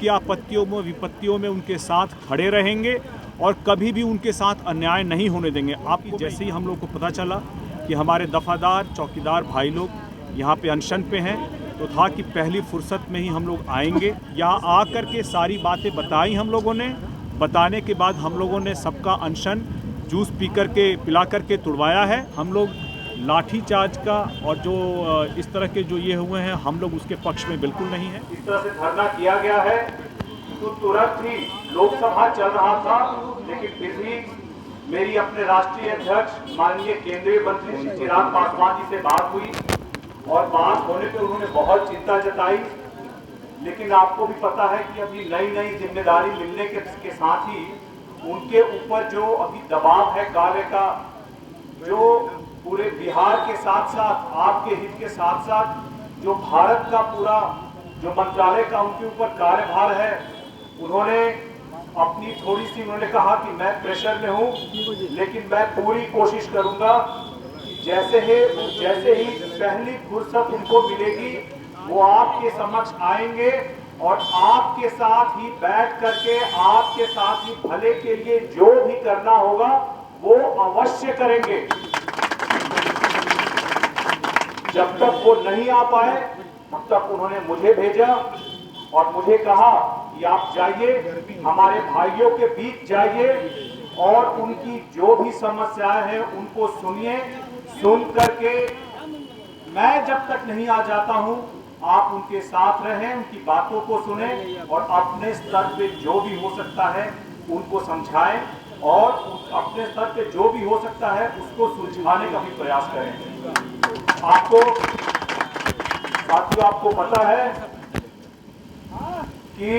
की आपत्तियों में विपत्तियों में उनके साथ खड़े रहेंगे और कभी भी उनके साथ अन्याय नहीं होने देंगे। आपको जैसे ही हम लोग को पता चला कि हमारे दफादार चौकीदार भाई लोग यहाँ पे अनशन पे हैं, तो था कि पहली फुर्सत में ही हम लोग आएंगे। यहाँ आकर के सारी बातें बताई हम लोगों ने। बताने के बाद हम लोगों ने सबका अनशन जूस पी कर के पिला कर के तुड़वाया है। हम लोग लाठी चार्ज का और जो इस तरह के जो ये हुए हैं, हम लोग उसके पक्ष में बिल्कुल नहीं है। इस तरह से धरना किया गया है तो तुरंत ही लोकसभा चल रहा था, लेकिन फिर भी मेरी अपने राष्ट्रीय अध्यक्ष माननीय केंद्रीय मंत्री श्री चिराग पासवान जी से बात हुई और बात होने पे उन्होंने बहुत चिंता जताई। लेकिन आपको भी पता है कि अभी नई नई जिम्मेदारी मिलने के साथ ही उनके ऊपर जो अभी दबाव है कार्य का, जो पूरे बिहार के साथ साथ आपके हित के साथ साथ जो भारत का पूरा जो मंत्रालय का उनके ऊपर कार्यभार है, उन्होंने अपनी थोड़ी सी उन्होंने कहा कि मैं प्रेशर में हूं, लेकिन मैं पूरी कोशिश करूंगा जैसे ही पहली फुर्सत उनको मिलेगी वो आपके समक्ष आएंगे और आपके साथ ही बैठ करके आपके साथ ही भले के लिए जो भी करना होगा वो अवश्य करेंगे। जब तक वो नहीं आ पाए तब तक उन्होंने मुझे भेजा और मुझे कहा कि आप जाइए, हमारे भाइयों के बीच जाइए और उनकी जो भी समस्याएं हैं उनको सुनिए। सुन करके मैं जब तक नहीं आ जाता हूं आप उनके साथ रहें, उनकी बातों को सुने और अपने स्तर पे जो भी हो सकता है उनको समझाएं और अपने स्तर पे जो भी हो सकता है उसको सुलझाने का भी प्रयास करें। आपको साथियों, आपको पता है कि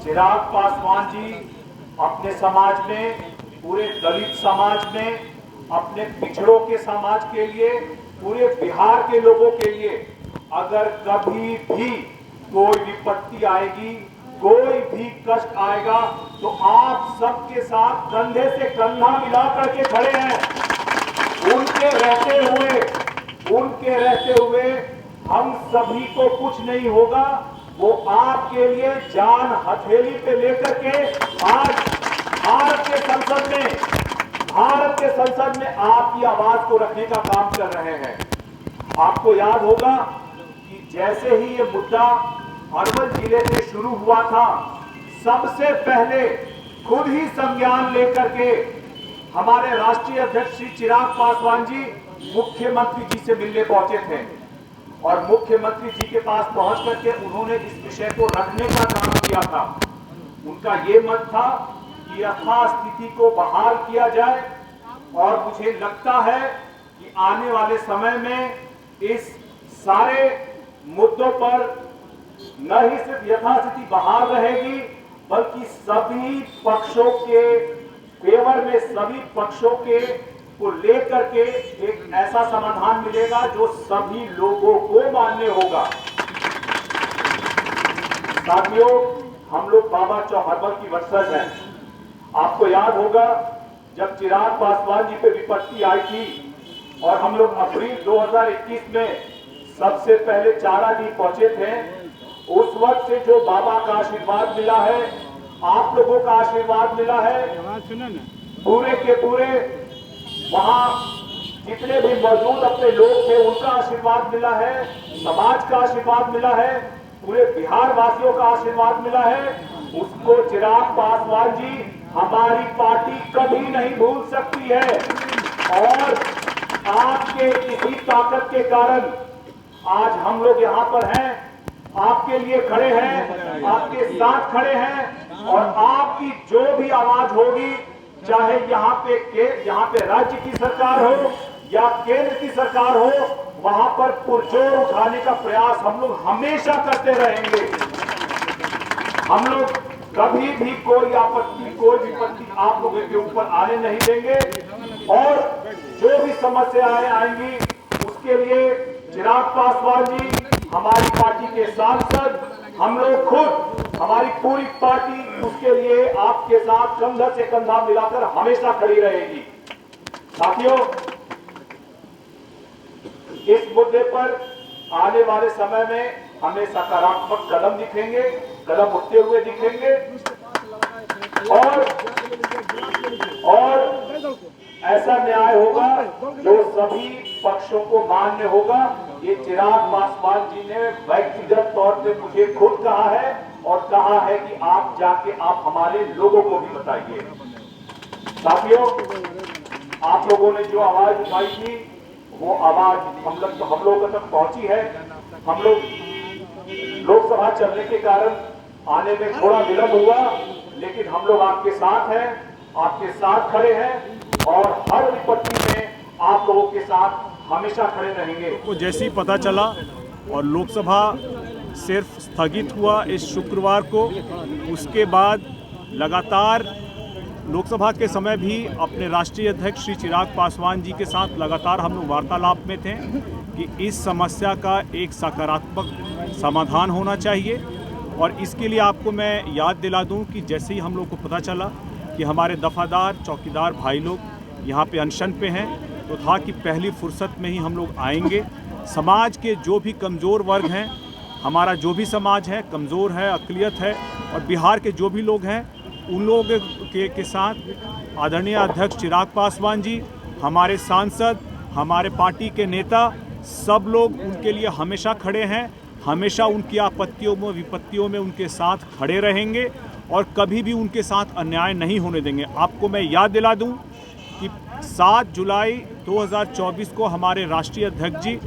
चिराग पासवान जी अपने समाज में, पूरे दलित समाज में, अपने पिछड़ों के समाज के लिए, पूरे बिहार के लोगों के लिए अगर कभी भी कोई विपत्ति आएगी, कोई भी कष्ट आएगा तो आप सबके साथ कंधे से कंधा मिला करके खड़े हैं। उनके रहते हुए हम सभी को कुछ नहीं होगा। वो आपके लिए जान हथेली पे लेकर के आज भारत के संसद में आपकी आवाज को रखने का काम कर रहे हैं। आपको याद होगा कि जैसे ही ये मुद्दा अरवल जिले से शुरू हुआ था, सबसे पहले खुद ही संज्ञान लेकर के हमारे राष्ट्रीय अध्यक्ष श्री चिराग पासवान जी मुख्यमंत्री जी से मिलने पहुंचे थे और मुख्यमंत्री जी के पास पहुंच करके उन्होंने इस विषय को रखने का काम किया था। उनका ये मत था कि यथास्थिति को बहाल किया जाए और मुझे लगता है कि आने वाले समय में इस सारे मुद्दों पर न ही सिर्फ यथास्थिति बहाल रहेगी बल्कि सभी पक्षों के फेवर में, सभी पक्षों के को लेकर के एक ऐसा समाधान मिलेगा जो सभी लोगों को मान्य होगा। साथियों, हम लोग बाबा चौहर्बल की वंशज हैं। आपको याद होगा जब चिराग पासवान जी पे विपत्ति आई थी और हम लोग अप्रैल 2021 में सबसे पहले चाराडी पहुंचे थे, उस वक्त से जो बाबा का आशीर्वाद मिला है, आप लोगों का आशीर्वाद मिला है, पूरे के पूरे वहां जितने भी मौजूद अपने लोग थे उनका आशीर्वाद मिला है, समाज का आशीर्वाद मिला है, पूरे बिहार वासियों का आशीर्वाद मिला है। उसको चिराग पासवान जी हमारी पार्टी कभी नहीं भूल सकती है और आपके इसी ताकत के कारण आज हम लोग यहाँ पर हैं, आपके लिए खड़े हैं, आपके साथ खड़े हैं और आपकी जो भी आवाज होगी, चाहे यहाँ पे राज्य की सरकार हो या केंद्र की सरकार हो, वहां पर पुरजोर उठाने का प्रयास हम लोग हमेशा करते रहेंगे। हम लोग कभी भी कोई आपत्ति, कोई विपत्ति आप लोगों के ऊपर आने नहीं देंगे और जो भी समस्याएं आएंगी उसके लिए चिराग पासवान जी, हमारी पार्टी के सांसद, हम लोग खुद, हमारी पूरी पार्टी उसके लिए आपके साथ कंधा से कंधा मिलाकर हमेशा खड़ी रहेगी। साथियों, इस मुद्दे पर आने वाले समय में हमें सकारात्मक कदम दिखेंगे। कदम उठते हुए दिखेंगे और ऐसा न्याय होगा जो सभी पक्षों को मान्य होगा। ये चिराग पासवान जी ने व्यक्तिगत तौर पे मुझे खुद कहा है और कहा है कि आप जाके आप हमारे लोगों को भी बताइए। साथियों, आप लोगों ने जो आवाज उठाई थी वो आवाज हम लोगों तक पहुंची है। हम लोग लोकसभा चलने के कारण आने में थोड़ा विलंब हुआ, लेकिन हम लोग आपके साथ हैं, आपके साथ खड़े हैं और हर विपत्ति में आप लोगों के साथ हमेशा खड़े रहेंगे। को जैसे ही पता चला और लोकसभा सिर्फ स्थगित हुआ इस शुक्रवार को, उसके बाद लगातार लोकसभा के समय भी अपने राष्ट्रीय अध्यक्ष श्री चिराग पासवान जी के साथ लगातार हम लोग वार्तालाप में थे कि इस समस्या का एक सकारात्मक समाधान होना चाहिए। और इसके लिए आपको मैं याद दिला दूं कि जैसे ही हम लोग को पता चला कि हमारे दफादार चौकीदार भाई लोग यहाँ पे अनशन पे हैं, तो था कि पहली फुर्सत में ही हम लोग आएंगे। समाज के जो भी कमज़ोर वर्ग हैं, हमारा जो भी समाज है कमज़ोर है, अक़लियत है, और बिहार के जो भी लोग हैं उन लोगों के साथ आदरणीय अध्यक्ष चिराग पासवान जी, हमारे सांसद, हमारे पार्टी के नेता, सब लोग उनके लिए हमेशा खड़े हैं, हमेशा उनकी आपत्तियों में विपत्तियों में उनके साथ खड़े रहेंगे और कभी भी उनके साथ अन्याय नहीं होने देंगे। आपको मैं याद दिला दूं कि 7 जुलाई 2024 को हमारे राष्ट्रीय अध्यक्ष जी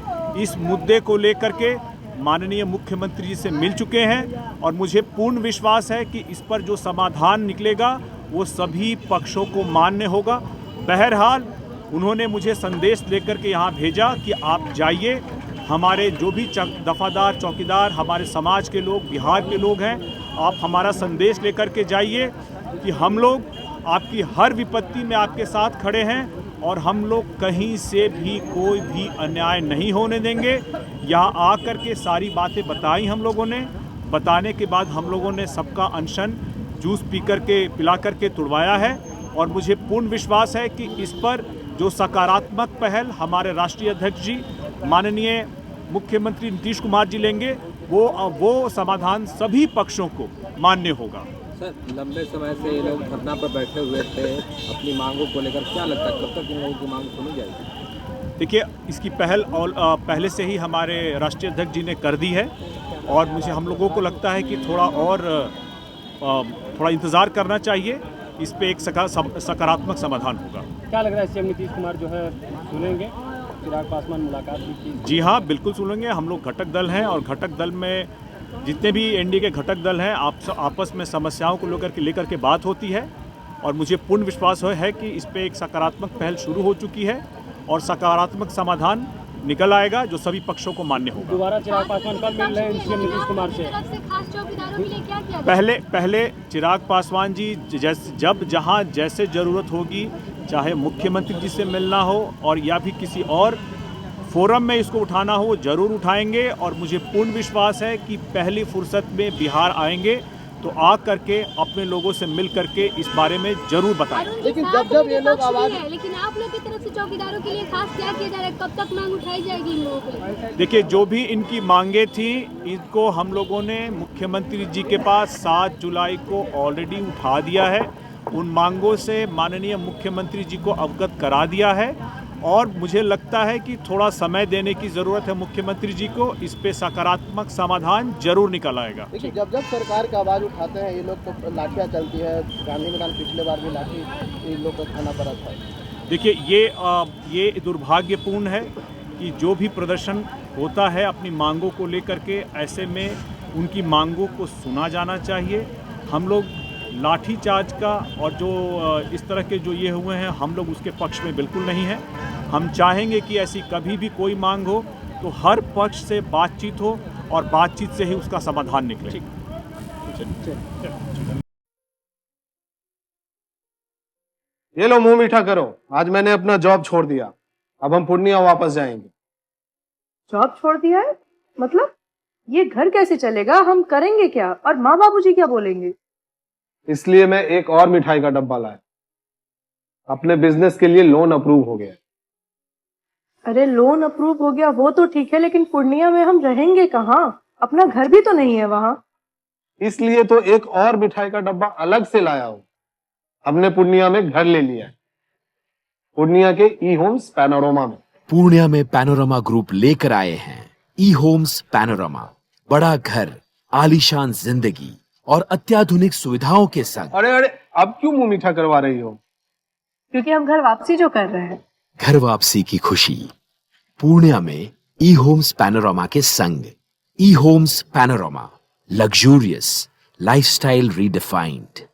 इस मुद्दे को लेकर के माननीय मुख्यमंत्री जी से मिल चुके हैं और मुझे पूर्ण विश्वास है कि इस पर जो समाधान निकलेगा वो सभी पक्षों को मान्य होगा। बहरहाल उन्होंने मुझे संदेश लेकर के यहाँ भेजा कि आप जाइए, हमारे जो भी दफादार चौकीदार हमारे समाज के लोग, बिहार के लोग हैं, आप हमारा संदेश लेकर के जाइए कि हम लोग आपकी हर विपत्ति में आपके साथ खड़े हैं और हम लोग कहीं से भी कोई भी अन्याय नहीं होने देंगे। यहाँ आकर के सारी बातें बताई हम लोगों ने, बताने के बाद हम लोगों ने सबका अनशन जूस पिला करके तुड़वाया है और मुझे पूर्ण विश्वास है कि इस पर जो सकारात्मक पहल हमारे राष्ट्रीय अध्यक्ष जी माननीय मुख्यमंत्री नीतीश कुमार जी लेंगे, वो समाधान सभी पक्षों को मान्य होगा। सर, लंबे समय से ये लोग धरना पर बैठे हुए थे अपनी मांगों को लेकर, क्या लगता है कब तक इन लोगों की मांग सुनी जाएगी? देखिए, इसकी पहल और पहले से ही हमारे राष्ट्रीय अध्यक्ष जी ने कर दी है और हम लोगों को लगता है कि थोड़ा इंतज़ार करना चाहिए, इस पे एक सकारात्मक समाधान होगा। क्या लग रहा है सीएम नीतीश कुमार जो है सुनेंगे? चिराग पासवान मुलाकात भी की? जी हाँ, बिल्कुल सुनेंगे। हम लोग घटक दल हैं और घटक दल में जितने भी एनडीए के घटक दल हैं आपस में समस्याओं को लेकर के बात होती है और मुझे पूर्ण विश्वास है कि इस पे एक सकारात्मक पहल शुरू हो चुकी है और सकारात्मक समाधान निकल आएगा जो सभी पक्षों को मान्य होगा। दोबारा चिराग पासवान कब मिल रहे हैं सीएम नीतीश कुमार से? पहले चिराग पासवान जी जहाँ जैसे ज़रूरत होगी, चाहे मुख्यमंत्री जी से मिलना हो और या भी किसी और फोरम में इसको उठाना हो, वो ज़रूर उठाएंगे और मुझे पूर्ण विश्वास है कि पहली फुर्सत में बिहार आएंगे तो आ करके अपने लोगों से मिल करके इस बारे में जरूर बताएं। लेकिन जब ये लोग आवाज, लेकिन आप लोग की तरफ से चौकीदारों के लिए खास क्या किया जा रहा है? कब तक मांग उठाई जाएगी इन लोगों के लिए? देखिए, जो भी इनकी मांगे थी इनको हम लोगों ने मुख्यमंत्री जी के पास 7 जुलाई को ऑलरेडी उठा दिया है। उन मांगों से माननीय मुख्यमंत्री जी को अवगत करा दिया है और मुझे लगता है कि थोड़ा समय देने की ज़रूरत है मुख्यमंत्री जी को, इस पे सकारात्मक समाधान जरूर निकल आएगा। देखिए, जब सरकार की आवाज़ उठाते हैं ये लोग तो लाठियाँ चलती है। गांधी मैदान पिछले बार भी लाठी इन लोग को खाना पड़ा था। देखिए, ये दुर्भाग्यपूर्ण है कि जो भी प्रदर्शन होता है अपनी मांगों को लेकर के, ऐसे में उनकी मांगों को सुना जाना चाहिए। हम लोग लाठीचार्ज का और जो इस तरह के जो ये हुए हैं, हम लोग उसके पक्ष में बिल्कुल नहीं हैं। हम चाहेंगे कि ऐसी कभी भी koई मांग हो तो हर पक्ष से बातचीत हो और बातचीत से ही उसका समाधान निकले। ये लो, मुंह मीठा करो। आज मैंने अपना जॉब छोड़ दिया, अब हम पूर्णिया वापस जाएंगे। जॉब छोड़ दिया है? मतलब ये घर कैसे चलेगा? हम करेंगे क्या? और माँ बाबूजी क्या बोलेंगे? इसलिए मैं एक और मिठाई का डब्बा लाया। अपने बिजनेस के लिए लोन अप्रूव हो गया। अरे, लोन अप्रूव हो गया वो तो ठीक है, लेकिन पूर्णिया में हम रहेंगे कहाँ? अपना घर भी तो नहीं है वहाँ। इसलिए तो एक और मिठाई का डब्बा अलग से लाया हूं। हमने पूर्णिया में घर ले लिया है, पूर्णिया के ई होम्स पैनोरमा में। पूर्णिया में पैनोरमा ग्रुप लेकर आए हैं ई होम्स पैनोरमा। बड़ा घर, आलीशान जिंदगी और अत्याधुनिक सुविधाओं के संग। अरे अब क्यों मुंह मीठा करवा रही हो? क्योंकि हम घर वापसी जो कर रहे हैं। घर वापसी की खुशी पूर्णिया में ई होम्स पैनोरमा के संग। ई homes panorama, luxurious lifestyle redefined.